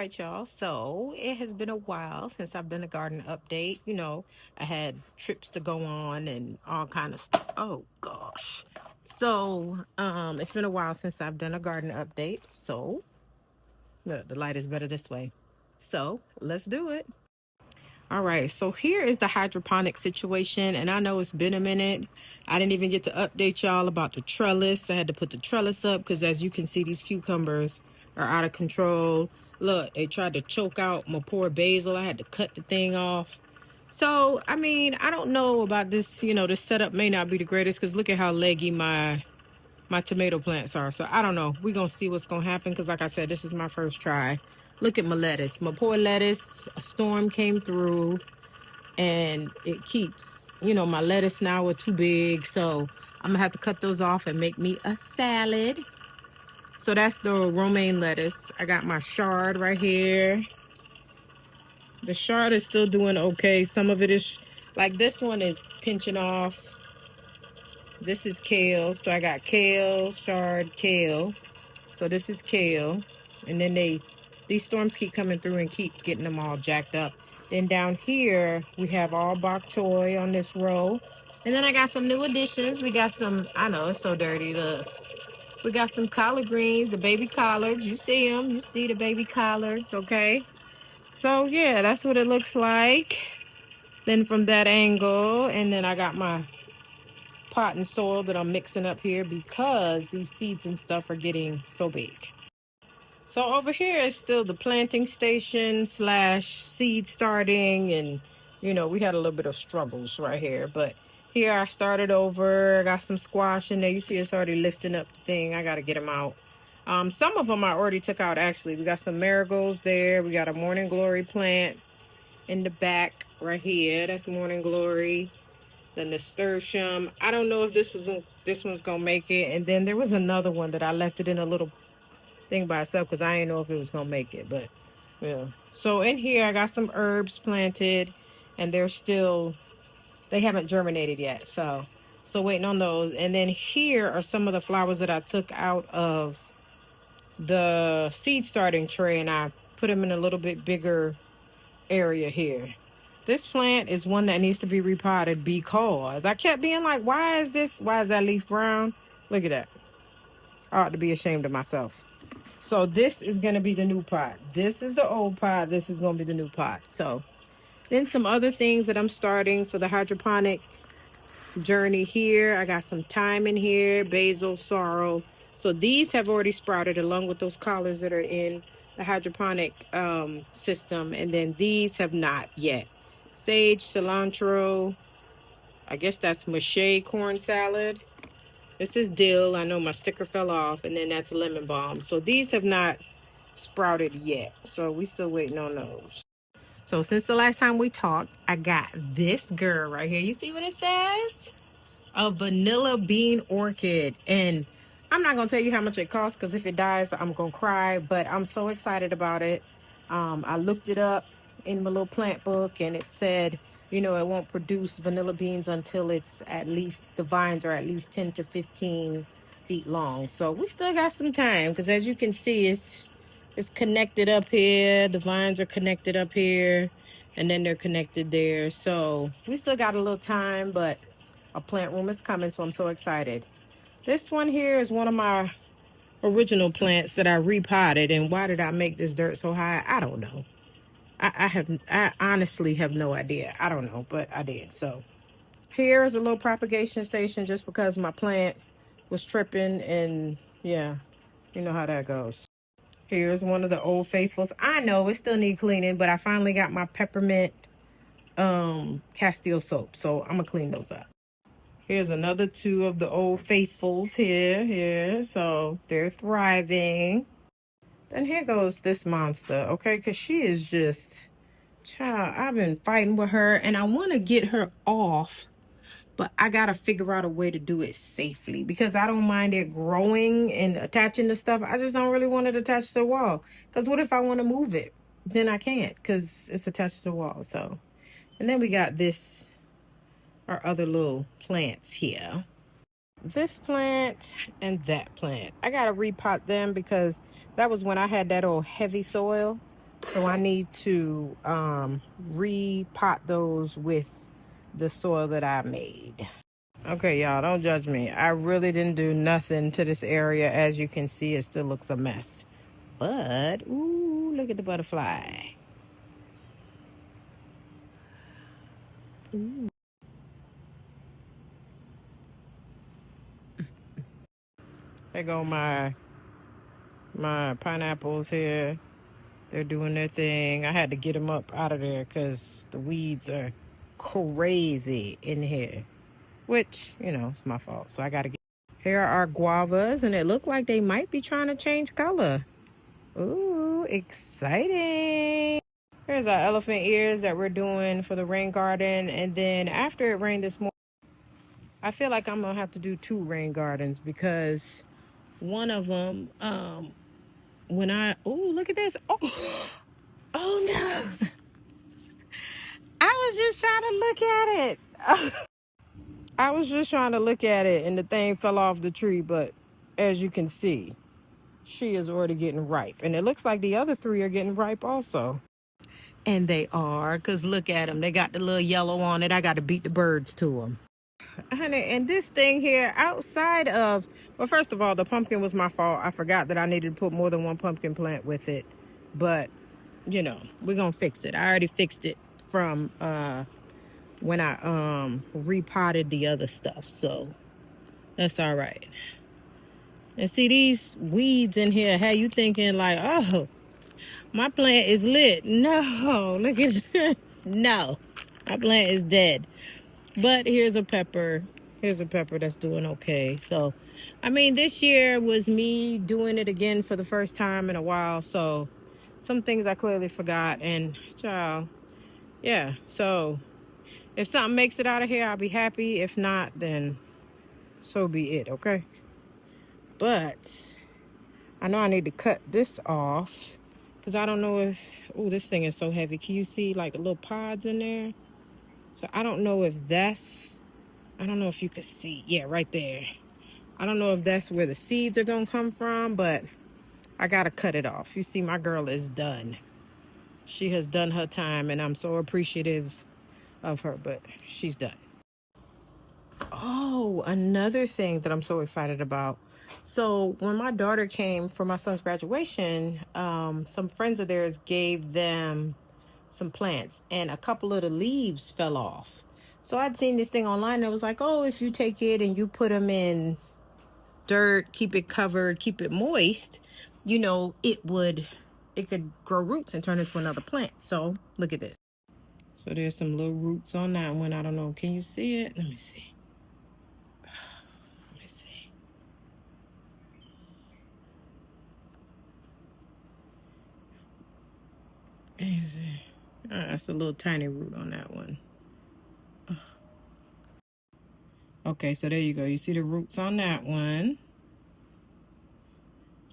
right, y'all. So it has been a while since I've done a garden update. I had trips to go on and all kind of stuff. Oh gosh. So it's been a while since I've done a garden update. So look, the light is better this way. So let's do it. All right, so here is the hydroponic situation, and I know it's been a minute. I didn't even get to update y'all about the trellis. I had to put the trellis up because, as you can see, these cucumbers are out of control. Look, they tried to choke out my poor basil. I had to cut the thing off. So, I mean, I don't know about this. This setup may not be the greatest because look at how leggy my tomato plants are. So I don't know. We're going to see what's going to happen because like I said, this is my first try. Look at my lettuce. My poor lettuce. A storm came through and it keeps, my lettuce now are too big. So I'm going to have to cut those off and make me a salad. So that's the romaine lettuce. I got my chard right here. The chard is still doing okay. Some of it is, like this one is pinching off. This is kale. So I got kale, chard, kale. So this is kale. And then these storms keep coming through and keep getting them all jacked up. Then down here, we have all bok choy on this row. And then I got some new additions. We got some, I know, it's so dirty. Look. We got some collard greens, the baby collards. You see them. You see the baby collards, okay? So, yeah, that's what it looks like. Then from that angle, and then I got my pot and soil that I'm mixing up here because these seeds and stuff are getting so big. So over here is still the planting station / seed starting, and we had a little bit of struggles right here, but here I started over. I got some squash in there. You see it's already lifting up the thing. I got to get them out. Some of them I already took out actually. We got some marigolds there. We got a morning glory plant in the back right here. That's morning glory. The nasturtium. I don't know if this one's gonna make it. And then there was another one that I left it in a little thing by itself because I didn't know if it was gonna make it, but yeah. So in here I got some herbs planted and they haven't germinated yet, so waiting on those. And then here are some of the flowers that I took out of the seed starting tray and I put them in a little bit bigger area here. This plant is one that needs to be repotted because I kept being like, why is that leaf brown? Look at that. I ought to be ashamed of myself. So this is going to be the new pot. This is the old pot. This is going to be the new pot. So then some other things that I'm starting for the hydroponic journey here. I got some thyme in here, basil, sorrel. So these have already sprouted along with those collards that are in the hydroponic system. And then these have not yet. Sage, cilantro. I guess that's mache corn salad. This is dill. I know my sticker fell off. And then that's lemon balm. So these have not sprouted yet. So we still waiting on those. So since the last time we talked, I got this girl right here. You see what it says? A vanilla bean orchid. And I'm not going to tell you how much it costs because if it dies, I'm going to cry. But I'm so excited about it. I looked it up in my little plant book and it said, it won't produce vanilla beans until the vines are at least 10 to 15 feet long. So we still got some time because as you can see, it's connected up here. The vines are connected up here and then they're connected there. So we still got a little time, but a plant room is coming. So I'm so excited. This one here is one of my original plants that I repotted. And why did I make this dirt so high? I don't know. I honestly have no idea. I don't know, but I did. So here is a little propagation station just because my plant was tripping and yeah, you know how that goes. Here's one of the old faithfuls. I know it still need cleaning, but I finally got my peppermint Castile soap. So I'm gonna clean those up. Here's another two of the old faithfuls here. So they're thriving. Then here goes this monster, okay? Because she is just, child, I've been fighting with her and I want to get her off, but I got to figure out a way to do it safely because I don't mind it growing and attaching to stuff. I just don't really want it attached to the wall because what if I want to move it? Then I can't because it's attached to the wall. So, and then we got our other little plants here. This plant and that plant. I gotta repot them because that was when I had that old heavy soil. So I need to repot those with the soil that I made. Okay, y'all, don't judge me. I really didn't do nothing to this area. As you can see, it still looks a mess. But, ooh, look at the butterfly. Ooh. There go my pineapples here. They're doing their thing. I had to get them up out of there because the weeds are crazy in here. Which, you know, it's my fault. So I got to get... Here are our guavas, and it looked like they might be trying to change color. Ooh, exciting. Here's our elephant ears that we're doing for the rain garden. And then after it rained this morning, I feel like I'm going to have to do 2 rain gardens because one of them, oh, look at this. Oh no. I was just trying to look at it. I was just trying to look at it and the thing fell off the tree. But as you can see, she is already getting ripe. And it looks like the other 3 are getting ripe also. And they are, because look at them. They got the little yellow on it. I got to beat the birds to them. Honey, and this thing here outside of, well, first of all, the pumpkin was my fault. I forgot that I needed to put more than 1 pumpkin plant with it. But, you know, we're going to fix it. I already fixed it from when I repotted the other stuff. So that's all right. And see these weeds in here, how you thinking like, oh, my plant is lit. No, look at no, my plant is dead. But here's a pepper. Here's a pepper that's doing okay. So, I mean, this year was me doing it again for the first time in a while. So, some things I clearly forgot. And, child, yeah. So, if something makes it out of here, I'll be happy. If not, then so be it, okay? But, I know I need to cut this off. Because I don't know if... Oh, this thing is so heavy. Can you see, like, the little pods in there? So, I don't know if that's... I don't know if you could see. Yeah, right there. I don't know if that's where the seeds are going to come from, but I got to cut it off. You see, my girl is done. She has done her time, and I'm so appreciative of her, but she's done. Oh, another thing that I'm so excited about. So when my daughter came for my son's graduation, some friends of theirs gave them some plants, and a couple of the leaves fell off. So I'd seen this thing online, and it was like, oh, if you take it and you put them in dirt, keep it covered, keep it moist, you know, it could grow roots and turn into another plant. So look at this. So there's some little roots on that one. I don't know. Can you see it? Let me see. Let me see. Easy. That's a little tiny root on that one. Okay, so there you go. You see the roots on that one.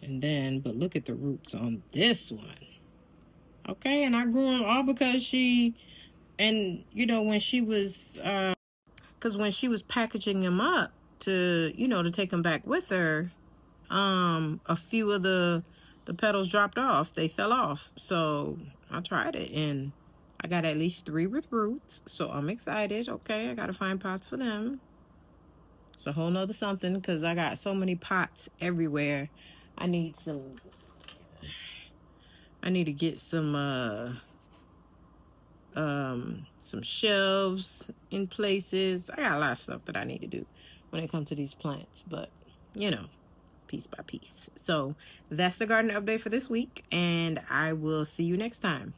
And then, but look at the roots on this one. Okay, and I grew them all because she, and you know, when she was, because when she was packaging them up to, you know, to take them back with her, a few of the petals dropped off. They fell off. So I tried it and I got at least 3 with roots. So I'm excited. Okay, I got to find pots for them. It's a whole nother something because I got so many pots everywhere. I need to get some shelves in places. I got a lot of stuff that I need to do when it comes to these plants, but you know, piece by piece. So that's the garden update for this week, and I will see you next time.